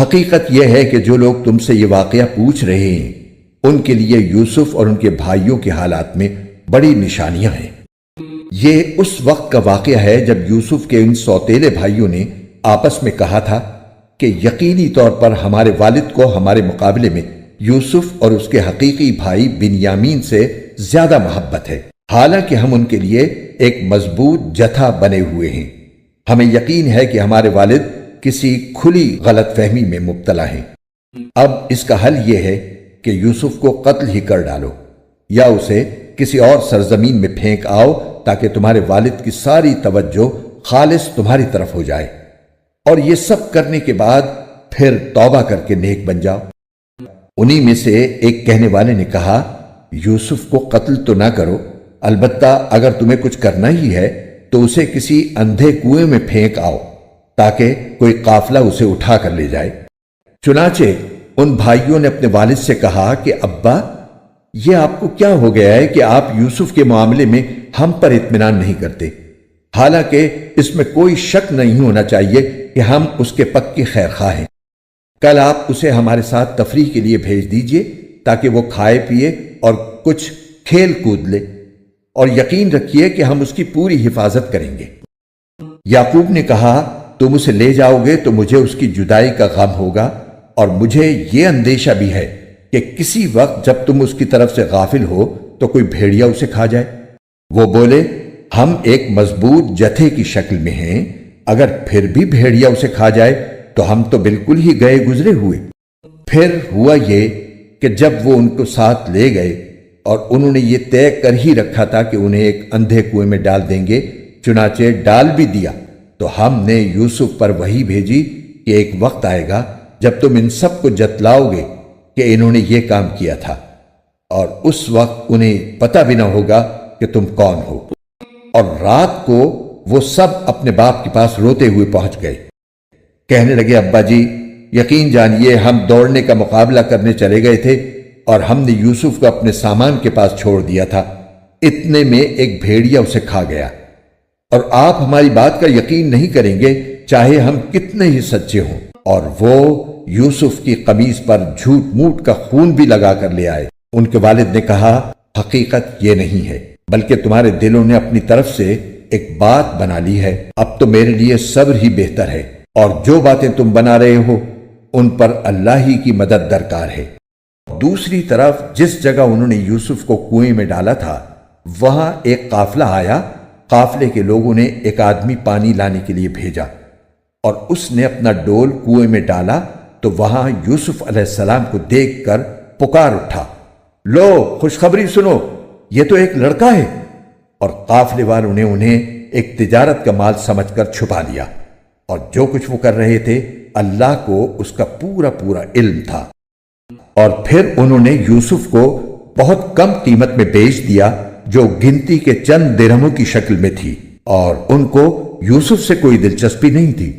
حقیقت یہ ہے کہ جو لوگ تم سے یہ واقعہ پوچھ رہے ہیں ان کے لیے یوسف اور ان کے بھائیوں کے حالات میں بڑی نشانیاں ہیں۔ یہ اس وقت کا واقعہ ہے جب یوسف کے ان سوتیلے بھائیوں نے آپس میں کہا تھا کہ یقینی طور پر ہمارے والد کو ہمارے مقابلے میں یوسف اور اس کے حقیقی بھائی بنیامین سے زیادہ محبت ہے، حالانکہ ہم ان کے لیے ایک مضبوط جتھا بنے ہوئے ہیں۔ ہمیں یقین ہے کہ ہمارے والد کسی کھلی غلط فہمی میں مبتلا ہیں۔ اب اس کا حل یہ ہے کہ یوسف کو قتل ہی کر ڈالو یا اسے کسی اور سرزمین میں پھینک آؤ تاکہ تمہارے والد کی ساری توجہ خالص تمہاری طرف ہو جائے، اور یہ سب کرنے کے بعد پھر توبہ کر کے نیک بن جاؤ۔ انہی میں سے ایک کہنے والے نے کہا، یوسف کو قتل تو نہ کرو، البتہ اگر تمہیں کچھ کرنا ہی ہے تو اسے کسی اندھے کنویں میں پھینک آؤ تاکہ کوئی قافلہ اسے اٹھا کر لے جائے۔ چنانچہ ان بھائیوں نے اپنے والد سے کہا کہ ابا، یہ آپ کو کیا ہو گیا ہے کہ آپ یوسف کے معاملے میں ہم پر اطمینان نہیں کرتے؟ حالانکہ اس میں کوئی شک نہیں ہونا چاہیے کہ ہم اس کے پکی خیر خواہ ہیں۔ کل آپ اسے ہمارے ساتھ تفریح کے لیے بھیج دیجئے تاکہ وہ کھائے پیے اور کچھ کھیل کود لے، اور یقین رکھیے کہ ہم اس کی پوری حفاظت کریں گے۔ یعقوب نے کہا، تم اسے لے جاؤ گے تو مجھے اس کی جدائی کا غم ہوگا، اور مجھے یہ اندیشہ بھی ہے کہ کسی وقت جب تم اس کی طرف سے غافل ہو تو کوئی بھیڑیا اسے کھا جائے۔ وہ بولے، ہم ایک مضبوط جتھے کی شکل میں ہیں، اگر پھر بھی بھیڑیا اسے کھا جائے تو ہم تو بالکل ہی گئے گزرے ہوئے۔ پھر ہوا یہ کہ جب وہ ان کو ساتھ لے گئے اور انہوں نے یہ طے کر ہی رکھا تھا کہ انہیں ایک اندھے کنویں میں ڈال دیں گے، چنانچہ ڈال بھی دیا، تو ہم نے یوسف پر وحی بھیجی کہ ایک وقت آئے گا جب تم ان سب کو جتلاؤ گے کہ انہوں نے یہ کام کیا تھا، اور اس وقت انہیں پتہ بھی نہ ہوگا کہ تم کون ہو۔ اور رات کو وہ سب اپنے باپ کے پاس روتے ہوئے پہنچ گئے۔ کہنے لگے، ابا جی، یقین جانیے ہم دوڑنے کا مقابلہ کرنے چلے گئے تھے اور ہم نے یوسف کو اپنے سامان کے پاس چھوڑ دیا تھا، اتنے میں ایک بھیڑیا اسے کھا گیا، اور آپ ہماری بات کا یقین نہیں کریں گے چاہے ہم کتنے ہی سچے ہوں۔ اور وہ یوسف کی قمیص پر جھوٹ موٹ کا خون بھی لگا کر لے آئے۔ ان کے والد نے کہا، حقیقت یہ نہیں ہے، بلکہ تمہارے دلوں نے اپنی طرف سے ایک بات بنا لی ہے۔ اب تو میرے لیے صبر ہی بہتر ہے، اور جو باتیں تم بنا رہے ہو ان پر اللہ ہی کی مدد درکار ہے۔ دوسری طرف جس جگہ انہوں نے یوسف کو کنویں میں ڈالا تھا وہاں ایک قافلہ آیا۔ قافلے کے لوگوں نے ایک آدمی پانی لانے کے لیے بھیجا، اور اس نے اپنا ڈول کنویں میں ڈالا تو وہاں یوسف علیہ السلام کو دیکھ کر پکار اٹھا، لو خوشخبری سنو، یہ تو ایک لڑکا ہے۔ اور قافلے والوں نے انہیں ایک تجارت کا مال سمجھ کر چھپا لیا، اور جو کچھ وہ کر رہے تھے اللہ کو اس کا پورا پورا علم تھا۔ اور پھر انہوں نے یوسف کو بہت کم قیمت میں بیچ دیا، جو گنتی کے چند درہموں کی شکل میں تھی، اور ان کو یوسف سے کوئی دلچسپی نہیں تھی۔